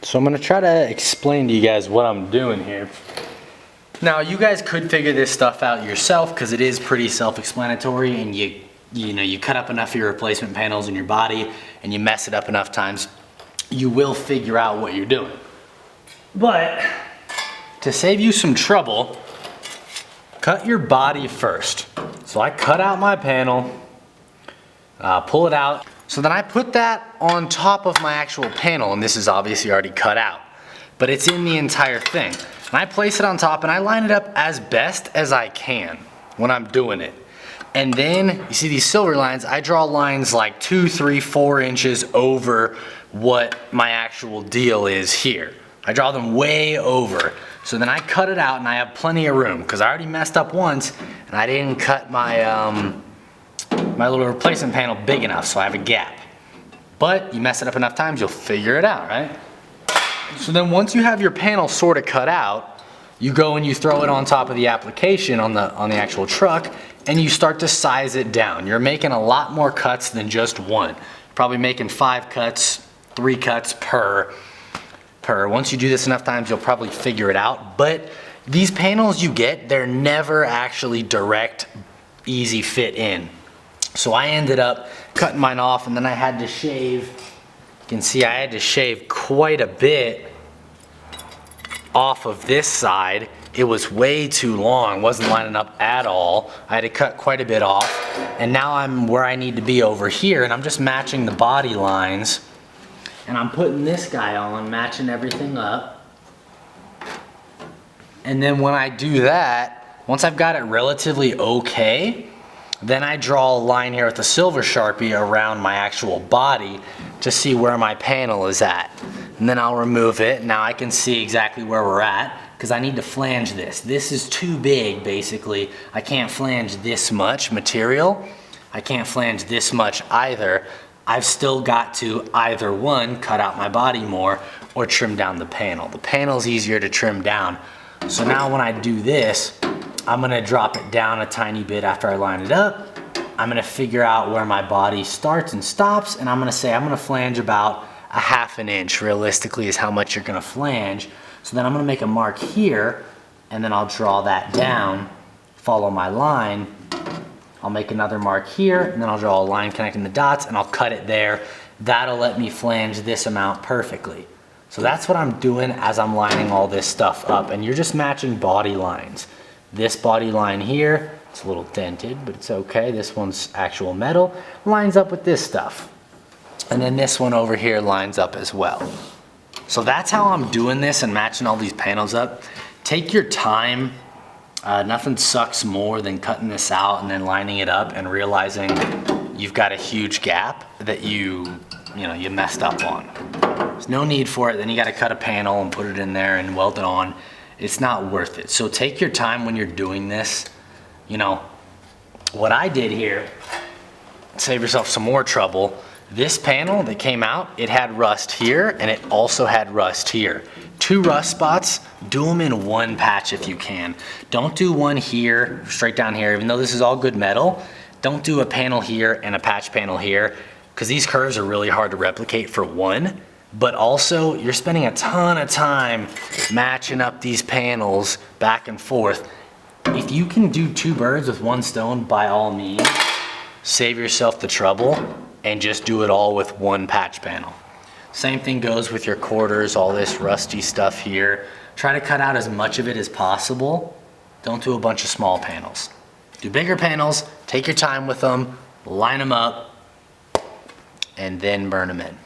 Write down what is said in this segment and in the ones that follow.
So I'm gonna try to explain to you guys what I'm doing here. Now you guys could figure this stuff out yourself because it is pretty self-explanatory, and you cut up enough of your replacement panels in your body and you mess it up enough times, you will figure out what you're doing. But to save you some trouble, cut your body first. So I cut out my panel, pull it out. So then I put that on top of my actual panel, and this is obviously already cut out, but it's in the entire thing. And I place it on top and I line it up as best as I can when I'm doing it. And then you see these silver lines, I draw lines like 2, 3, 4 inches over what my actual deal is here. I draw them way over. So then I cut it out and I have plenty of room because I already messed up once and I didn't cut my my little replacement panel big enough, so I have a gap. But you mess it up enough times, you'll figure it out, right? So then once you have your panel sort of cut out, you go and you throw it on top of the application on the actual truck, and you start to size it down. You're making a lot more cuts than just one. Probably making 5 cuts, 3 cuts per. Once you do this enough times, you'll probably figure it out. But these panels you get, they're never actually direct, easy fit in. So I ended up cutting mine off, and then I had to shave. You can see I had to shave quite a bit off of this side. It was way too long, wasn't lining up at all. I had to cut quite a bit off, and now I'm where I need to be over here, and I'm just matching the body lines, and I'm putting this guy on, matching everything up. And then when I do that, once I've got it relatively okay, then I draw a line here with a silver Sharpie around my actual body to see where my panel is at. And then I'll remove it. Now I can see exactly where we're at because I need to flange this. This is too big, basically. I can't flange this much material. I can't flange this much either. I've still got to either one, cut out my body more or trim down the panel. The panel's easier to trim down. So now when I do this, I'm gonna drop it down a tiny bit after I line it up. I'm gonna figure out where my body starts and stops, and I'm gonna say I'm gonna flange about a 1/2 inch realistically is how much you're gonna flange. So then I'm gonna make a mark here, and then I'll draw that down, follow my line. I'll make another mark here, and then I'll draw a line connecting the dots, and I'll cut it there. That'll let me flange this amount perfectly. So that's what I'm doing as I'm lining all this stuff up, and you're just matching body lines. This body line here, it's a little dented, but it's okay. This one's actual metal, lines up with this stuff. And then this one over here lines up as well. So that's how I'm doing this and matching all these panels up. Take your time. Nothing sucks more than cutting this out and then lining it up and realizing you've got a huge gap that you messed up on. There's no need for it. Then you got to cut a panel and put it in there and weld it on. It's not worth it. So take your time when you're doing this. You know, what I did here, save yourself some more trouble. This panel that came out, it had rust here and it also had rust here. 2 rust spots, do them in one patch if you can. Don't do one here, straight down here, even though this is all good metal. Don't do a panel here and a patch panel here, because these curves are really hard to replicate for one. But also, you're spending a ton of time matching up these panels back and forth. If you can do 2 birds with 1 stone, by all means, save yourself the trouble and just do it all with 1 patch panel. Same thing goes with your quarters, all this rusty stuff here. Try to cut out as much of it as possible. Don't do a bunch of small panels. Do bigger panels, take your time with them, line them up, and then burn them in.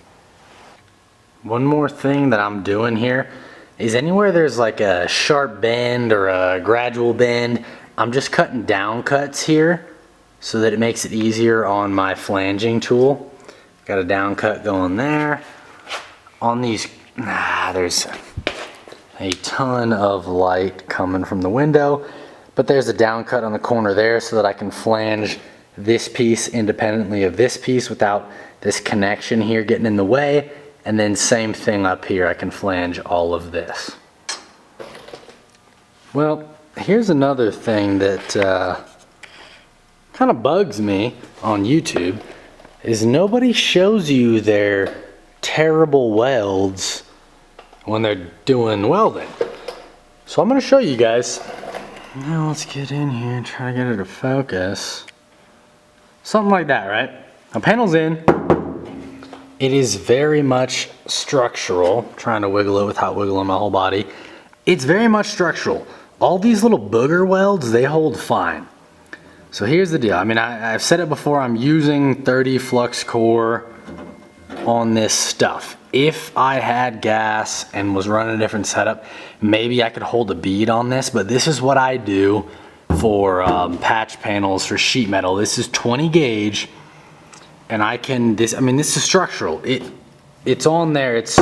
One more thing that I'm doing here is anywhere there's like a sharp bend or a gradual bend, I'm just cutting down cuts here so that it makes it easier on my flanging tool. Got a down cut going there. On these, there's a ton of light coming from the window, but there's a down cut on the corner there so that I can flange this piece independently of this piece without this connection here getting in the way. And then same thing up here, I can flange all of this. Well, here's another thing that kind of bugs me on YouTube, is nobody shows you their terrible welds when they're doing welding. So I'm gonna show you guys. Now let's get in here and try to get it to focus. Something like that, right? Now panel's in. It is very much structural. I'm trying to wiggle it without wiggling my whole body. It's very much structural. All these little booger welds, they hold fine. So here's the deal. I mean, I've said it before, I'm using 30 flux core on this stuff. If I had gas and was running a different setup, maybe I could hold a bead on this, but this is what I do for patch panels for sheet metal. This is 20 gauge, and I mean, this is structural. It's on there, it's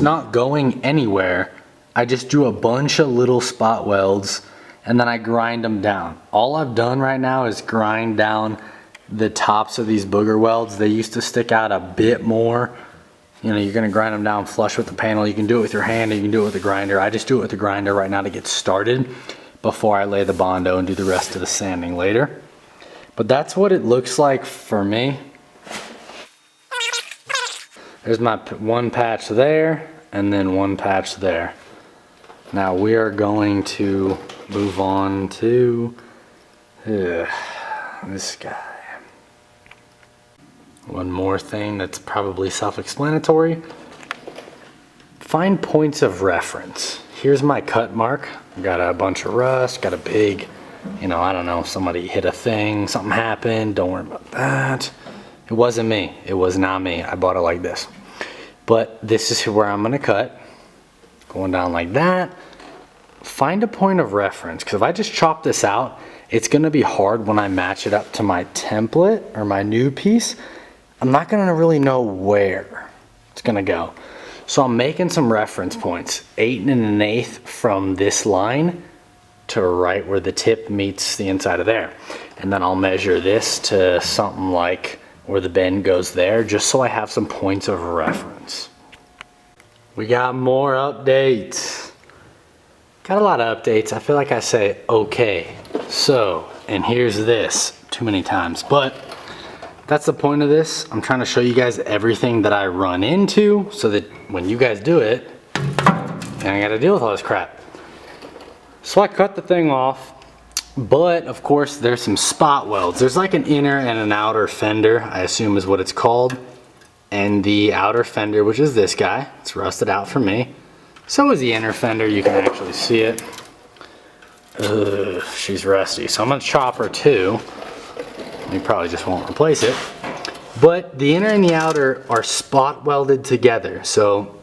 not going anywhere. I just do a bunch of little spot welds, and then I grind them down. All I've done right now is grind down the tops of these booger welds. They used to stick out a bit more. You know, you're gonna grind them down flush with the panel. You can do it with your hand, or you can do it with a grinder. I just do it with the grinder right now to get started before I lay the Bondo and do the rest of the sanding later. But that's what it looks like for me. There's my one patch there, and then one patch there. Now we are going to move on to this guy. One more thing that's probably self-explanatory. Find points of reference. Here's my cut mark. Got a bunch of rust, got a big, you know, I don't know, somebody hit a thing, something happened, don't worry about that. It wasn't me, it was not me. I bought it like this. But this is where I'm gonna cut. Going down like that. Find a point of reference, because if I just chop this out, it's gonna be hard when I match it up to my template or my new piece. I'm not gonna really know where it's gonna go. So I'm making some reference points, 8 1/8 from this line to right where the tip meets the inside of there. And then I'll measure this to something like where the bend goes there, just so I have some points of reference. We got more updates. Got a lot of updates. I feel like I say okay, so, and here's this too many times, but that's the point of this. I'm trying to show you guys everything that I run into so that when you guys do it, and I gotta deal with all this crap. So I cut the thing off, but of course there's some spot welds. There's like an inner and an outer fender, I assume is what it's called. And the outer fender, which is this guy, it's rusted out for me. So is the inner fender, you can actually see it. Ugh, she's rusty. So I'm gonna chop her too. You probably just won't replace it. But the inner and the outer are spot welded together. So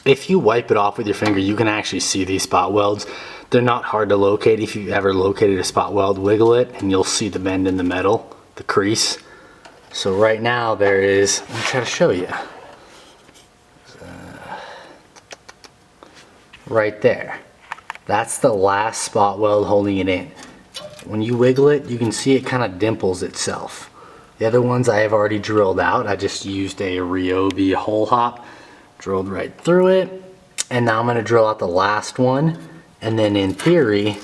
if you wipe it off with your finger, you can actually see these spot welds. They're not hard to locate. If you've ever located a spot weld, wiggle it and you'll see the bend in the metal, the crease. So right now there is, let me try to show you. Right there. That's the last spot weld holding it in. When you wiggle it, you can see it kind of dimples itself. The other ones I have already drilled out. I just used a Ryobi hole hop, drilled right through it. And now I'm gonna drill out the last one. And then in theory,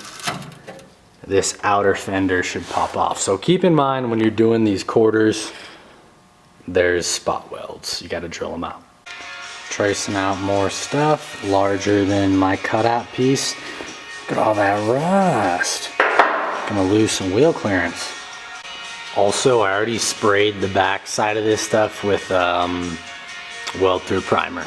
this outer fender should pop off. So keep in mind when you're doing these quarters, there's spot welds. You gotta drill them out. Tracing out more stuff, larger than my cutout piece. Look at all that rust. Gonna lose some wheel clearance. Also, I already sprayed the back side of this stuff with weld through primer.